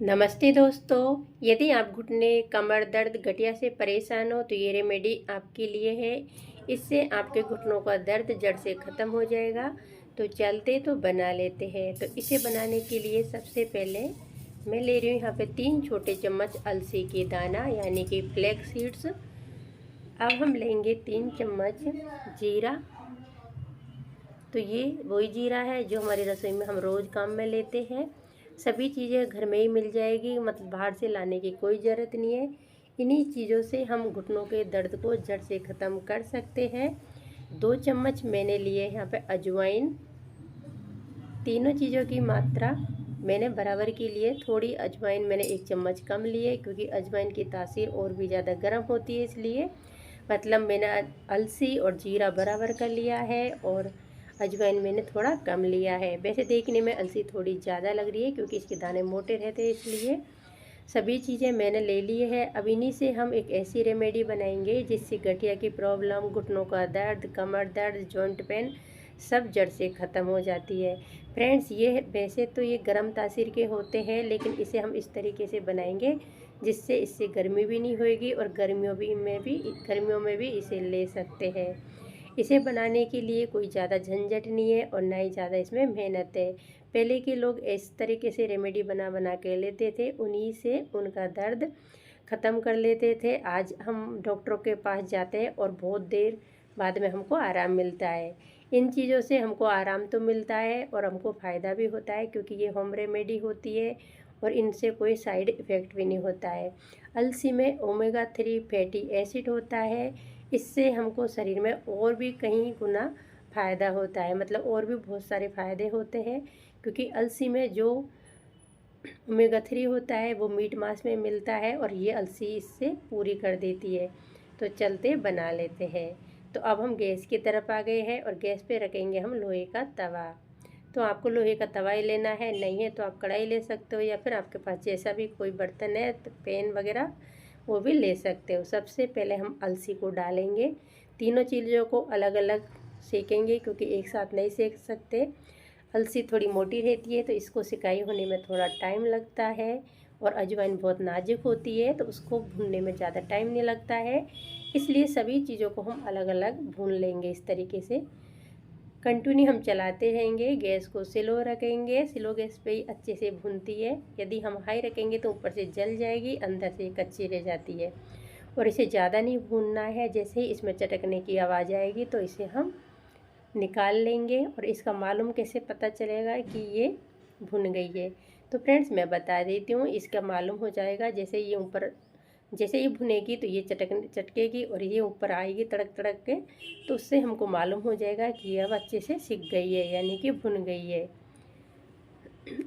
नमस्ते दोस्तों। यदि आप घुटने कमर दर्द गठिया से परेशान हो तो ये रेमेडी आपके लिए है। इससे आपके घुटनों का दर्द जड़ से ख़त्म हो जाएगा। तो चलते तो बना लेते हैं। तो इसे बनाने के लिए सबसे पहले मैं ले रही हूँ यहाँ पे 3 छोटे चम्मच अलसी के दाना यानी कि फ्लैक्स सीड्स। अब हम लेंगे 3 चम्मच जीरा। तो ये वही जीरा है जो हमारी रसोई में हम रोज़ काम में लेते हैं। सभी चीज़ें घर में ही मिल जाएगी, मतलब बाहर से लाने की कोई ज़रूरत नहीं है। इन्हीं चीज़ों से हम घुटनों के दर्द को जड़ से ख़त्म कर सकते हैं। 2 चम्मच मैंने लिए यहाँ पे अजवाइन। तीनों चीज़ों की मात्रा मैंने बराबर की लिए। थोड़ी अजवाइन मैंने 1 चम्मच कम लिए क्योंकि अजवाइन की तासीर और भी ज़्यादा गर्म होती है, इसलिए मतलब मैंने अलसी और जीरा बराबर कर लिया है और अजवाइन मैंने थोड़ा कम लिया है। वैसे देखने में अलसी थोड़ी ज़्यादा लग रही है क्योंकि इसके दाने मोटे रहते हैं, इसलिए सभी चीज़ें मैंने ले ली है। अब इन्हीं से हम एक ऐसी रेमेडी बनाएंगे जिससे गठिया की प्रॉब्लम, घुटनों का दर्द, कमर दर्द, जॉइंट पेन सब जड़ से ख़त्म हो जाती है। फ्रेंड्स, ये वैसे तो ये गर्म तासीर के होते हैं, लेकिन इसे हम इस तरीके से बनाएंगे जिससे इससे गर्मी भी नहीं होएगी और गर्मियों में भी इसे ले सकते हैं। इसे बनाने के लिए कोई ज़्यादा झंझट नहीं है और ना ही ज़्यादा इसमें मेहनत है। पहले के लोग इस तरीके से रेमेडी बना बना के लेते थे, उन्हीं से उनका दर्द ख़त्म कर लेते थे। आज हम डॉक्टरों के पास जाते हैं और बहुत देर बाद में हमको आराम मिलता है। इन चीज़ों से हमको आराम तो मिलता है और हमको फ़ायदा भी होता है क्योंकि ये होम रेमेडी होती है और इनसे कोई साइड इफ़ेक्ट भी नहीं होता है। अलसी में ओमेगा 3 फैटी एसिड होता है। इससे हमको शरीर में और भी कहीं गुना फ़ायदा होता है, मतलब और भी बहुत सारे फ़ायदे होते हैं क्योंकि अलसी में जो ओमेगा 3 होता है वो मीट मांस में मिलता है और ये अलसी इससे पूरी कर देती है। तो चलते बना लेते हैं। तो अब हम गैस की तरफ आ गए हैं और गैस पे रखेंगे हम लोहे का तवा। तो आपको लोहे का तवा ही लेना है, नहीं है तो आप कढ़ाई ले सकते हो या फिर आपके पास जैसा भी कोई बर्तन है तो पैन वगैरह वो भी ले सकते हो। सबसे पहले हम अलसी को डालेंगे। तीनों चीज़ों को अलग अलग सेकेंगे क्योंकि एक साथ नहीं सेक सकते। अलसी थोड़ी मोटी रहती है तो इसको सिकाई होने में थोड़ा टाइम लगता है और अजवाइन बहुत नाजुक होती है तो उसको भूनने में ज़्यादा टाइम नहीं लगता है। इसलिए सभी चीज़ों को हम अलग अलग भून लेंगे। इस तरीके से कंटिन्यू हम चलाते रहेंगे। गैस को स्लो रखेंगे, स्लो गैस पे ही अच्छे से भूनती है। यदि हम हाई रखेंगे तो ऊपर से जल जाएगी, अंदर से कच्ची रह जाती है। और इसे ज़्यादा नहीं भूनना है। जैसे ही इसमें चटकने की आवाज़ आएगी तो इसे हम निकाल लेंगे। और इसका मालूम कैसे पता चलेगा कि ये भुन गई है? तो फ्रेंड्स, मैं बता देती हूँ, इसका मालूम हो जाएगा जैसे ये भुनेगी तो ये चटकेगी और ये ऊपर आएगी तड़क तड़क के, तो उससे हमको मालूम हो जाएगा कि ये अब अच्छे से सिक गई है, यानी कि भुन गई है।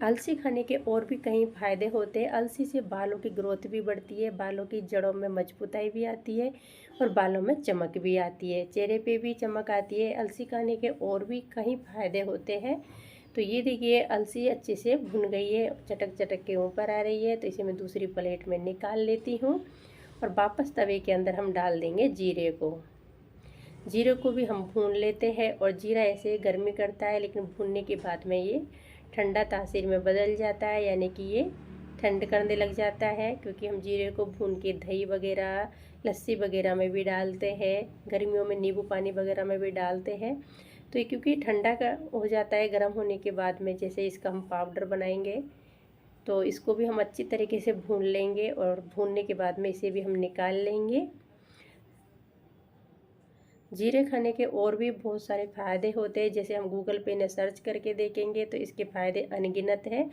अलसी खाने के और भी कई फ़ायदे होते हैं। अलसी से बालों की ग्रोथ भी बढ़ती है, बालों की जड़ों में मजबूताई भी आती है और बालों में चमक भी आती है, चेहरे पे भी चमक आती है। अलसी खाने के और भी कई फ़ायदे होते हैं। तो ये देखिए, अलसी अच्छे से भुन गई है, चटक चटक के ऊपर आ रही है। तो इसे मैं दूसरी प्लेट में निकाल लेती हूँ और वापस तवे के अंदर हम डाल देंगे जीरे को। जीरे को भी हम भून लेते हैं और जीरा ऐसे गर्मी करता है, लेकिन भूनने के बाद में ये ठंडा तासीर में बदल जाता है, यानी कि ये ठंड करने लग जाता है। क्योंकि हम जीरे को भून के दही वगैरह, लस्सी वगैरह में भी डालते हैं, गर्मियों में नींबू पानी वगैरह में भी डालते हैं। तो ये क्योंकि ठंडा का हो जाता है गर्म होने के बाद में, जैसे इसका हम पाउडर बनाएंगे तो इसको भी हम अच्छी तरीके से भून लेंगे और भूनने के बाद में इसे भी हम निकाल लेंगे। जीरे खाने के और भी बहुत सारे फ़ायदे होते हैं, जैसे हम गूगल पे ने सर्च करके देखेंगे तो इसके फ़ायदे अनगिनत हैं।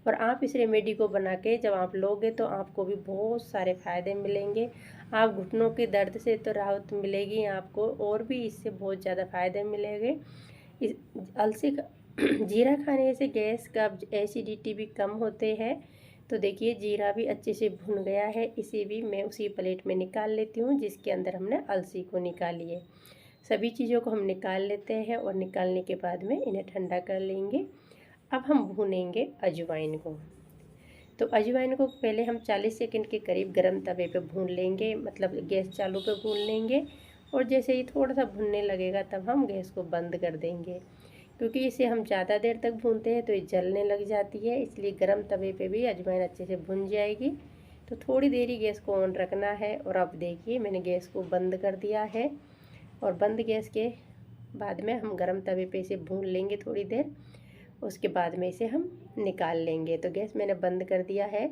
और आप इस रेमेडी को बना के जब आप लोगे तो आपको भी बहुत सारे फ़ायदे मिलेंगे। आप घुटनों के दर्द से तो राहत मिलेगी आपको, और भी इससे बहुत ज़्यादा फ़ायदे मिलेंगे। इस अलसी का जीरा खाने से गैस, कब्ज, एसिडिटी भी कम होते हैं। तो देखिए, जीरा भी अच्छे से भुन गया है। इसे भी मैं उसी प्लेट में निकाल लेती हूँ जिसके अंदर हमने अलसी को निकाली है। सभी चीज़ों को हम निकाल लेते हैं और निकालने के बाद में इन्हें ठंडा कर लेंगे। अब हम भूनेंगे अजवाइन को। तो अजवाइन को पहले हम 40 सेकंड के करीब गरम तवे पे भून लेंगे, मतलब गैस चालू पे भून लेंगे। और जैसे ही थोड़ा सा भुनने लगेगा तब हम गैस को बंद कर देंगे, क्योंकि इसे हम ज़्यादा देर तक भूनते हैं तो ये जलने लग जाती है, इसलिए गरम तवे पे भी अजवाइन अच्छे से भुन जाएगी। तो थोड़ी देर ही गैस को ऑन रखना है। और अब देखिए मैंने गैस को बंद कर दिया है, और बंद गैस के बाद में हम गरम तवे पे इसे भून लेंगे थोड़ी देर, उसके बाद में इसे हम निकाल लेंगे। तो गैस मैंने बंद कर दिया है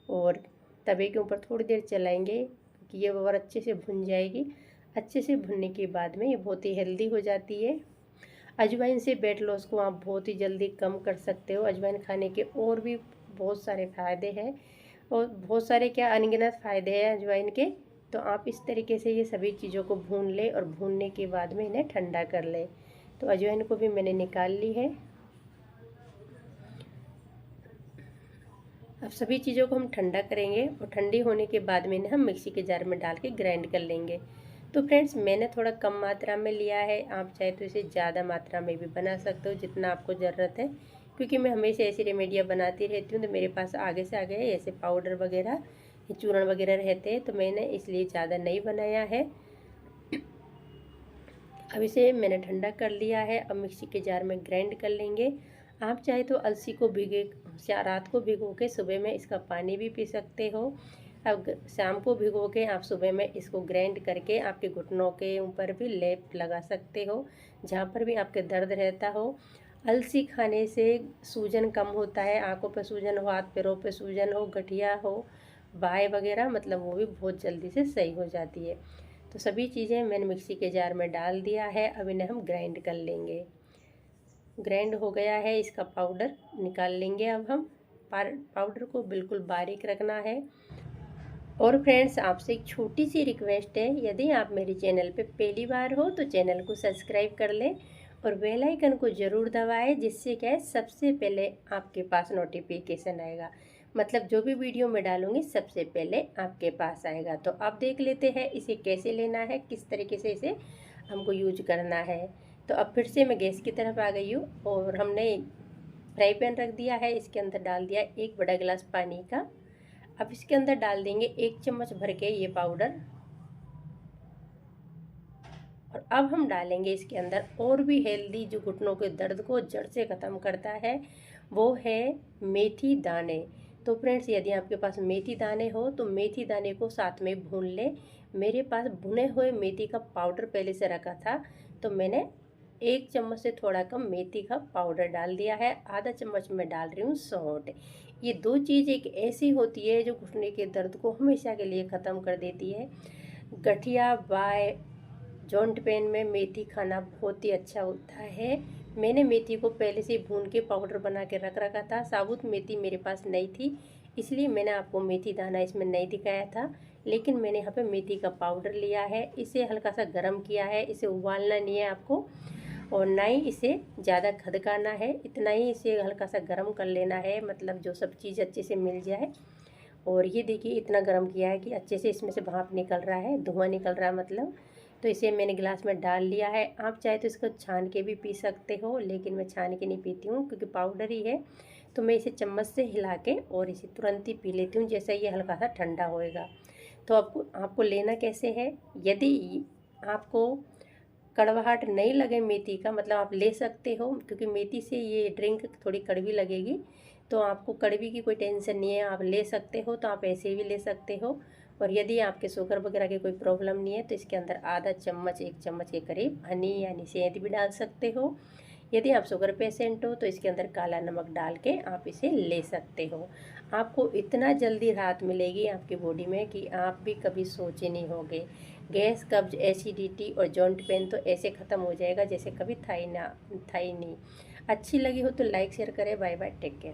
और तवे के ऊपर थोड़ी देर चलाएंगे क्योंकि ये और अच्छे से भुन जाएगी। अच्छे से भुनने के बाद में ये बहुत ही हेल्दी हो जाती है। अजवाइन से वेट लॉस को आप बहुत ही जल्दी कम कर सकते हो। अजवाइन खाने के और भी बहुत सारे फ़ायदे हैं, और बहुत सारे क्या अनगिनत फ़ायदे हैं अजवाइन के। तो आप इस तरीके से ये सभी चीज़ों को भून ले और भूनने के बाद में इन्हें ठंडा कर ले। तो अजवाइन को भी मैंने निकाल ली है। अब सभी चीज़ों को हम ठंडा करेंगे और ठंडी होने के बाद में इन्हें हम मिक्सी के जार में डाल के ग्राइंड कर लेंगे। तो फ्रेंड्स मैंने थोड़ा कम मात्रा में लिया है, आप चाहे तो इसे ज़्यादा मात्रा में भी बना सकते हो जितना आपको ज़रूरत है। क्योंकि मैं हमेशा ऐसी रेमेडियाँ बनाती रहती हूँ, तो मेरे पास आगे से आगे ऐसे पाउडर वगैरह चूर्ण वगैरह रहते हैं, तो मैंने इसलिए ज़्यादा नहीं बनाया है। अब इसे मैंने ठंडा कर लिया है। अब मिक्सी के जार में ग्राइंड कर लेंगे। आप चाहे तो अलसी को रात को भिगो के सुबह में इसका पानी भी पी सकते हो। अब शाम को भिगो के आप सुबह में इसको ग्राइंड करके आपके घुटनों के ऊपर भी लेप लगा सकते हो, जहाँ पर भी आपके दर्द रहता हो। अलसी खाने से सूजन कम होता है, आंखों पर सूजन हो, हाथ पैरों पर सूजन हो, गठिया हो, बाय वगैरह, मतलब वो भी बहुत जल्दी से सही हो जाती है। तो सभी चीज़ें मैंने मिक्सी के जार में डाल दिया है। अब इन्हें हम ग्राइंड कर लेंगे। ग्राइंड हो गया है, इसका पाउडर निकाल लेंगे। अब हम पाउडर को बिल्कुल बारीक रखना है। और फ्रेंड्स आपसे एक छोटी सी रिक्वेस्ट है, यदि आप मेरे चैनल पे पहली बार हो तो चैनल को सब्सक्राइब कर लें और बेल आइकन को ज़रूर दबाएं, जिससे क्या है सबसे पहले आपके पास नोटिफिकेशन आएगा। मतलब जो भी वीडियो मैं डालूंगी सबसे पहले आपके पास आएगा। तो अब देख लेते हैं इसे कैसे लेना है, किस तरीके से इसे हमको यूज करना है। तो अब फिर से मैं गैस की तरफ आ गई हूँ और हमने फ्राई पैन रख दिया है। इसके अंदर डाल दिया 1 बड़ा गिलास पानी का। अब इसके अंदर डाल देंगे 1 चम्मच भर के ये पाउडर। और अब हम डालेंगे इसके अंदर और भी हेल्दी जो घुटनों के दर्द को जड़ से ख़त्म करता है, वो है मेथी दाने। तो फ्रेंड्स यदि आपके पास मेथी दाने हो तो मेथी दाने को साथ में भून ले। मेरे पास भुने हुए मेथी का पाउडर पहले से रखा था, तो मैंने 1 चम्मच से थोड़ा कम मेथी का पाउडर डाल दिया है। आधा चम्मच में डाल रही हूँ सौंठ। ये दो चीज़ एक ऐसी होती है जो घुटने के दर्द को हमेशा के लिए ख़त्म कर देती है। गठिया बाय जॉइंट पेन में मेथी खाना बहुत ही अच्छा होता है। मैंने मेथी को पहले से भून के पाउडर बना के रख रखा था। साबुत मेथी मेरे पास नहीं थी, इसलिए मैंने आपको मेथी दाना इसमें नहीं दिखाया था। लेकिन मैंने यहाँ पे मेथी का पाउडर लिया है, इसे हल्का सा गर्म किया है। इसे उबालना नहीं है आपको, और ना ही इसे ज़्यादा खदकाना है, इतना ही इसे हल्का सा गर्म कर लेना है, मतलब जो सब चीज़ अच्छे से मिल जाए। और ये देखिए इतना गर्म किया है कि अच्छे से इसमें से भाप निकल रहा है, धुआं निकल रहा है मतलब। तो इसे मैंने गिलास में डाल लिया है। आप चाहे तो इसको छान के भी पी सकते हो, लेकिन मैं छान के नहीं पीती हूँ क्योंकि पाउडर ही है। तो मैं इसे चम्मच से हिला के और इसे तुरंत ही पी लेती हूँ जैसा ये हल्का सा ठंडा होएगा। तो आपको लेना कैसे है, यदि आपको कड़वाहट नहीं लगे मेथी का, मतलब आप ले सकते हो, क्योंकि मेथी से ये ड्रिंक थोड़ी कड़वी लगेगी। तो आपको कड़वी की कोई टेंशन नहीं है, आप ले सकते हो। तो आप ऐसे भी ले सकते हो। और यदि आपके शुगर वगैरह की कोई प्रॉब्लम नहीं है तो इसके अंदर आधा चम्मच 1 चम्मच के करीब हनी यानी शहद भी डाल सकते हो। यदि आप शुगर पेशेंट हो तो इसके अंदर काला नमक डाल के आप इसे ले सकते हो। आपको इतना जल्दी राहत मिलेगी आपकी बॉडी में कि आप भी कभी सोचे नहीं होगे। गैस, कब्ज, एसिडिटी और जॉइंट पेन तो ऐसे ख़त्म हो जाएगा जैसे कभी था ही नहीं। अच्छी लगी हो तो लाइक शेयर करें। Bye bye, take care.